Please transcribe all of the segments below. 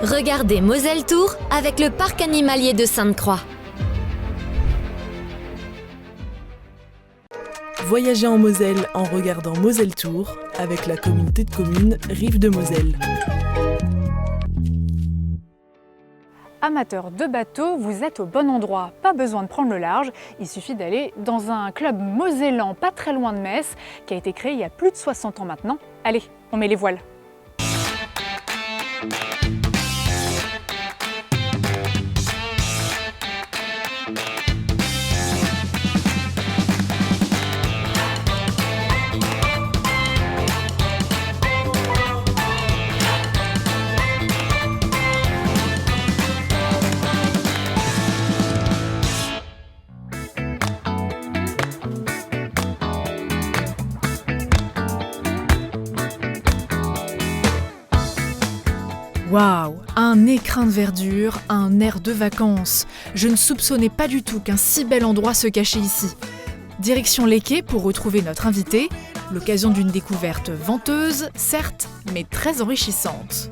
Regardez Moselle Tour avec le parc animalier de Sainte-Croix. Voyagez en Moselle en regardant Moselle Tour avec la communauté de communes Rives de Moselle. Amateurs de bateaux, vous êtes au bon endroit. Pas besoin de prendre le large, il suffit d'aller dans un club mosellan pas très loin de Metz qui a été créé il y a plus de 60 ans maintenant. Allez, on met les voiles. Waouh, un écrin de verdure, un air de vacances. Je ne soupçonnais pas du tout qu'un si bel endroit se cachait ici. Direction les quais pour retrouver notre invité, l'occasion d'une découverte venteuse, certes, mais très enrichissante.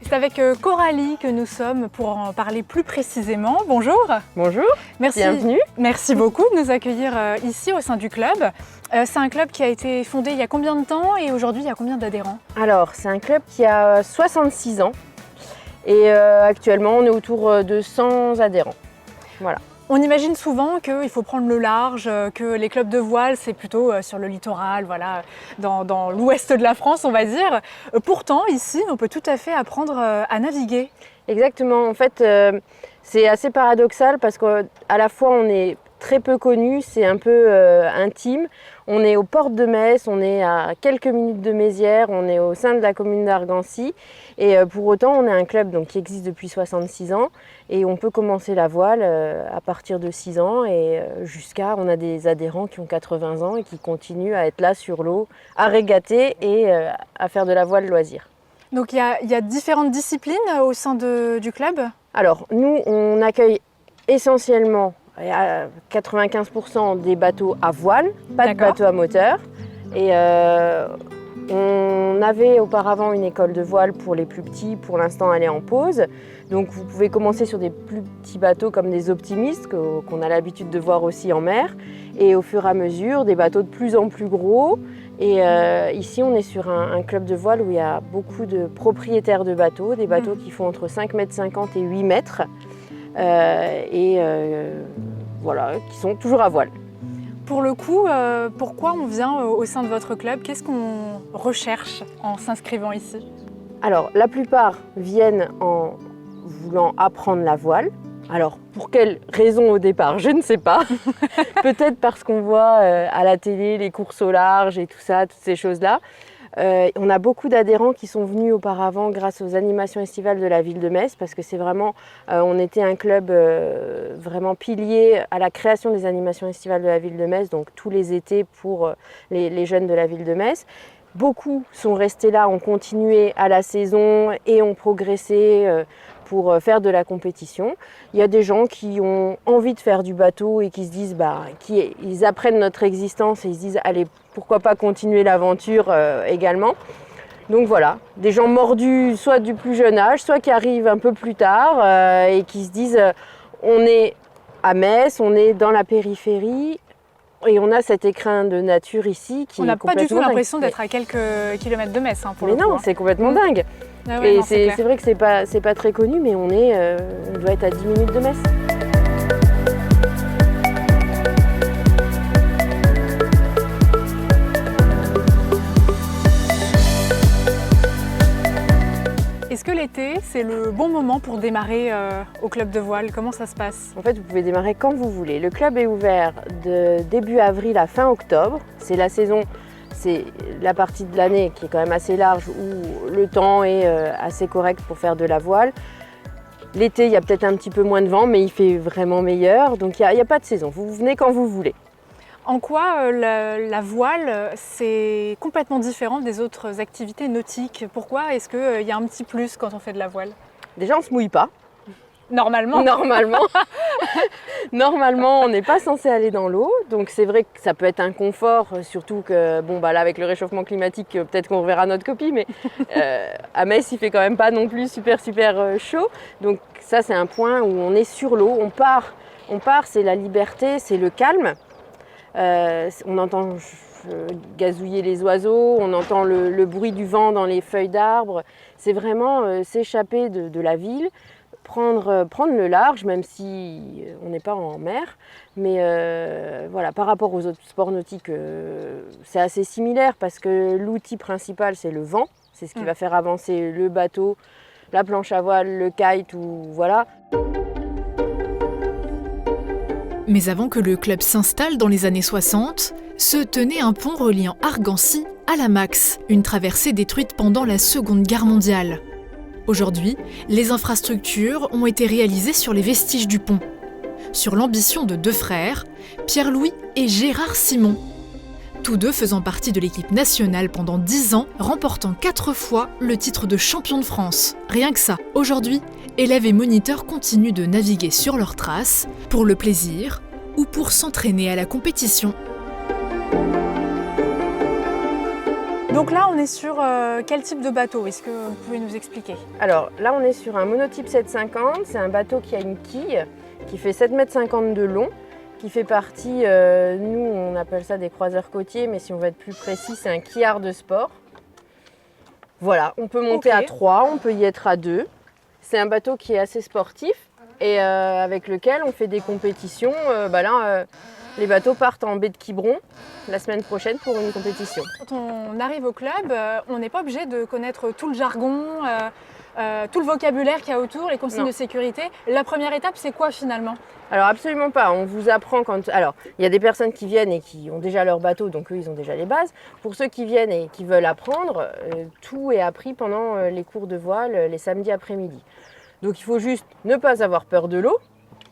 C'est avec Coralie que nous sommes pour en parler plus précisément. Bonjour. Bonjour, Merci. bienvenue. Merci beaucoup de nous accueillir ici au sein du club. C'est un club qui a été fondé il y a combien de temps et aujourd'hui il y a combien d'adhérents? Alors, c'est un club qui a 66 ans et actuellement on est autour de 100 adhérents. Voilà. On imagine souvent qu'il faut prendre le large, que les clubs de voile c'est plutôt sur le littoral, voilà, dans l'ouest de la France on va dire. Pourtant ici on peut tout à fait apprendre à naviguer. Exactement, en fait c'est assez paradoxal parce qu'à la fois on est très peu connu, c'est un peu intime. On est aux portes de Metz, on est à quelques minutes de Mézières, on est au sein de la commune d'Argancy et pour autant on est un club donc, qui existe depuis 66 ans et on peut commencer la voile à partir de 6 ans et on a des adhérents qui ont 80 ans et qui continuent à être là sur l'eau, à régater et à faire de la voile loisir. Donc il y a différentes disciplines au sein du club? Alors nous on accueille essentiellement à 95% des bateaux à voile, pas de bateaux à moteur. Et on avait auparavant une école de voile pour les plus petits, pour l'instant elle est en pause. Donc vous pouvez commencer sur des plus petits bateaux comme des optimistes qu'on a l'habitude de voir aussi en mer. Et au fur et à mesure, des bateaux de plus en plus gros. Et ici on est sur un club de voile où il y a beaucoup de propriétaires de bateaux, des bateaux qui font entre 5,50 m et 8 mètres. Voilà, qui sont toujours à voile. Pour le coup, pourquoi on vient au sein de votre club? Qu'est-ce qu'on recherche en s'inscrivant ici? Alors, la plupart viennent en voulant apprendre la voile. Alors, pour quelle raison au départ, je ne sais pas. Peut-être parce qu'on voit à la télé les courses au large et tout ça, toutes ces choses-là. On a beaucoup d'adhérents qui sont venus auparavant grâce aux animations estivales de la ville de Metz parce que c'est vraiment, on était un club vraiment pilier à la création des animations estivales de la ville de Metz, donc tous les étés pour les jeunes de la ville de Metz. Beaucoup sont restés là, ont continué à la saison et ont progressé pour faire de la compétition. Il y a des gens qui ont envie de faire du bateau et qui se disent, ils apprennent notre existence et ils se disent, allez, pourquoi pas continuer l'aventure également. Donc voilà, des gens mordus soit du plus jeune âge, soit qui arrivent un peu plus tard et qui se disent, on est à Metz, on est dans la périphérie, et on a cet écrin de nature ici qui est complètement dingue. On n'a pas du tout l'impression d'être à quelques kilomètres de Metz pour le coup. Mais non, c'est complètement dingue. Ah ouais, et c'est vrai que c'est pas très connu, mais on doit être à 10 minutes de Metz. Est-ce que l'été, c'est le bon moment pour démarrer au club de voile? Comment ça se passe? En fait, vous pouvez démarrer quand vous voulez. Le club est ouvert de début avril à fin octobre. C'est la saison, c'est la partie de l'année qui est quand même assez large où le temps est assez correct pour faire de la voile. L'été, il y a peut-être un petit peu moins de vent, mais il fait vraiment meilleur. Donc, il n'y a pas de saison. Vous venez quand vous voulez. En quoi la voile, c'est complètement différent des autres activités nautiques? Pourquoi est-ce qu'il y a un petit plus quand on fait de la voile? Déjà, on ne se mouille pas. Normalement. Normalement, on n'est pas censé aller dans l'eau. Donc c'est vrai que ça peut être un confort, surtout que là avec le réchauffement climatique, peut-être qu'on reverra notre copie, mais à Metz, il fait quand même pas non plus super chaud. Donc ça, c'est un point où on est sur l'eau, on part, c'est la liberté, c'est le calme. On entend gazouiller les oiseaux, on entend le bruit du vent dans les feuilles d'arbres. C'est vraiment s'échapper de la ville. Prendre le large, même si on n'est pas en mer. Mais par rapport aux autres sports nautiques, c'est assez similaire parce que l'outil principal, c'est le vent. C'est ce qui va faire avancer le bateau, la planche à voile, le kite, ou voilà. Mais avant que le club s'installe dans les années 60, se tenait un pont reliant Argancy à la Max, une traversée détruite pendant la Seconde Guerre mondiale. Aujourd'hui, les infrastructures ont été réalisées sur les vestiges du pont, sur l'ambition de deux frères, Pierre-Louis et Gérard Simon. Tous deux faisant partie de l'équipe nationale pendant 10 ans, remportant 4 fois le titre de champion de France. Rien que ça. Aujourd'hui, élèves et moniteurs continuent de naviguer sur leurs traces, pour le plaisir ou pour s'entraîner à la compétition. Donc là, on est sur quel type de bateau? Est-ce que vous pouvez nous expliquer? Alors là, on est sur un monotype 750. C'est un bateau qui a une quille qui fait 7,50 m de long, qui fait partie, nous on appelle ça des croiseurs côtiers, mais si on veut être plus précis, c'est un quillard de sport. Voilà, on peut monter à 3, on peut y être à 2. C'est un bateau qui est assez sportif et avec lequel on fait des compétitions. Les bateaux partent en baie de Quiberon la semaine prochaine pour une compétition. Quand on arrive au club, on n'est pas obligé de connaître tout le jargon, tout le vocabulaire qu'il y a autour, les consignes de sécurité. La première étape, c'est quoi finalement? Alors absolument pas, on vous apprend quand... Alors, il y a des personnes qui viennent et qui ont déjà leur bateau, donc eux, ils ont déjà les bases. Pour ceux qui viennent et qui veulent apprendre, tout est appris pendant les cours de voile, les samedis après-midi. Donc il faut juste ne pas avoir peur de l'eau,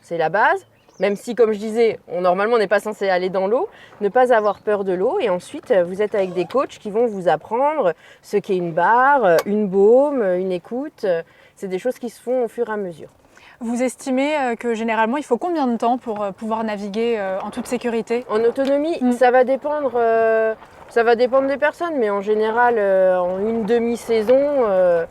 c'est la base. Même si, comme je disais, normalement on n'est pas censé aller dans l'eau, ne pas avoir peur de l'eau. Et ensuite, vous êtes avec des coachs qui vont vous apprendre ce qu'est une barre, une baume, une écoute. C'est des choses qui se font au fur et à mesure. Vous estimez que généralement, il faut combien de temps pour pouvoir naviguer en toute sécurité? En autonomie, ça va dépendre des personnes, mais en général, en une demi-saison,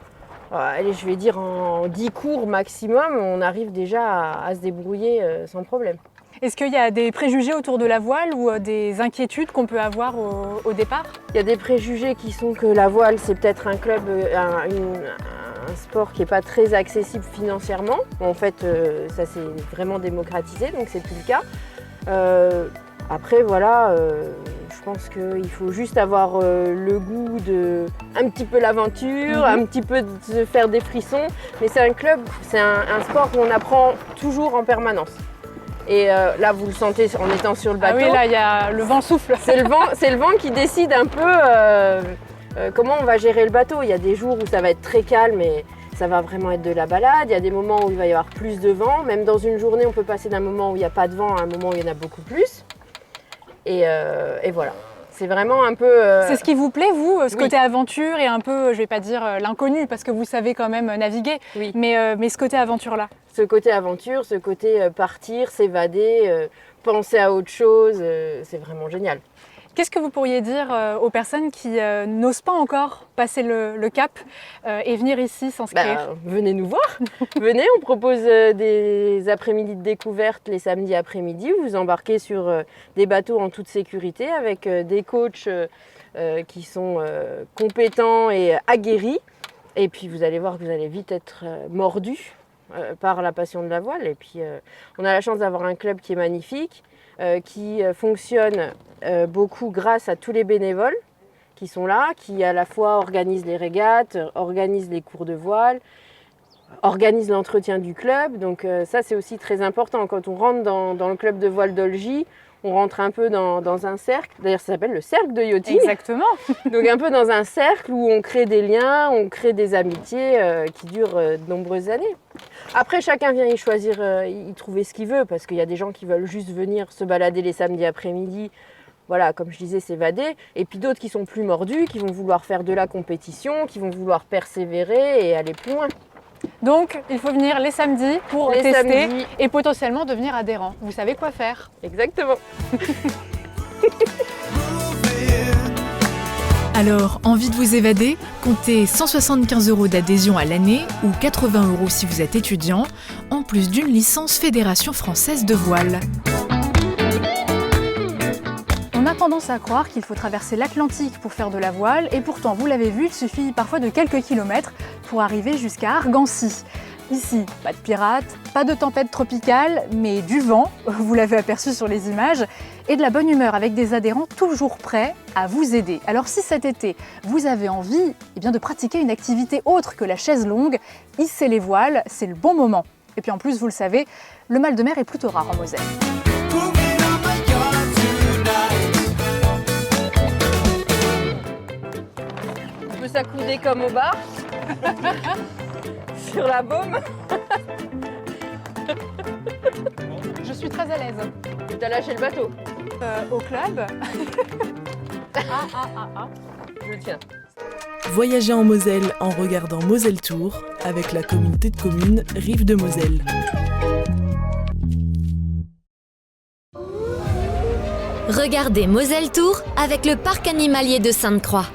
allez, je vais dire en 10 cours maximum, on arrive déjà à se débrouiller sans problème. Est-ce qu'il y a des préjugés autour de la voile ou des inquiétudes qu'on peut avoir au départ? Il y a des préjugés qui sont que la voile, c'est peut-être un club, un sport qui n'est pas très accessible financièrement. En fait, ça s'est vraiment démocratisé, donc c'est plus le cas. Après, voilà, je pense qu'il faut juste avoir le goût de un petit peu l'aventure, un petit peu de se faire des frissons. Mais c'est un club, c'est un sport où on apprend toujours en permanence. Et là, vous le sentez en étant sur le bateau. Ah oui, là, il y a le vent souffle. C'est le vent qui décide un peu comment on va gérer le bateau. Il y a des jours où ça va être très calme et ça va vraiment être de la balade. Il y a des moments où il va y avoir plus de vent. Même dans une journée, on peut passer d'un moment où il n'y a pas de vent à un moment où il y en a beaucoup plus. Et voilà. C'est vraiment un peu... C'est ce qui vous plaît, vous, ce côté aventure et un peu, je vais pas dire l'inconnu, parce que vous savez quand même naviguer, mais ce côté aventure-là. Ce côté aventure, ce côté partir, s'évader, penser à autre chose, c'est vraiment génial. Qu'est-ce que vous pourriez dire aux personnes qui n'osent pas encore passer le cap et venir ici s'inscrire? Venez nous voir. Venez, on propose des après-midi de découverte les samedis après-midi. Vous embarquez sur des bateaux en toute sécurité avec des coachs qui sont compétents et aguerris. Et puis vous allez voir que vous allez vite être mordus par la passion de la voile. Et puis on a la chance d'avoir un club qui est magnifique, qui fonctionne beaucoup grâce à tous les bénévoles qui sont là, qui à la fois organisent les régates, organisent les cours de voile, organisent l'entretien du club. Donc ça, c'est aussi très important. Quand on rentre dans le club de voile d'Olgy, on rentre un peu dans un cercle. D'ailleurs, ça s'appelle le cercle de yachting. Exactement. Donc un peu dans un cercle où on crée des liens, on crée des amitiés qui durent de nombreuses années. Après, chacun vient y choisir, y trouver ce qu'il veut, parce qu'il y a des gens qui veulent juste venir se balader les samedis après-midi. Voilà, comme je disais, s'évader. Et puis d'autres qui sont plus mordus, qui vont vouloir faire de la compétition, qui vont vouloir persévérer et aller plus loin. Donc, il faut venir les samedis pour Les tester samedis. et potentiellement devenir adhérent. Vous savez quoi faire. Exactement. Alors, envie de vous évader? Comptez 175 € d'adhésion à l'année ou 80 € si vous êtes étudiant, en plus d'une licence Fédération française de voile. On a tendance à croire qu'il faut traverser l'Atlantique pour faire de la voile et pourtant, vous l'avez vu, il suffit parfois de quelques kilomètres pour arriver jusqu'à Argancy. Ici, pas de pirates, pas de tempête tropicale, mais du vent, vous l'avez aperçu sur les images, et de la bonne humeur avec des adhérents toujours prêts à vous aider. Alors si cet été, vous avez envie de pratiquer une activité autre que la chaise longue, hisser les voiles, c'est le bon moment. Et puis en plus, vous le savez, le mal de mer est plutôt rare en Moselle. On peut s'accouder comme au bar. Sur la baume. Je suis très à l'aise. T'as lâché le bateau. Au club, Je le tiens. Voyagez en Moselle en regardant Moselle Tour avec la communauté de communes Rives de Moselle. Regardez Moselle Tour avec le parc animalier de Sainte-Croix.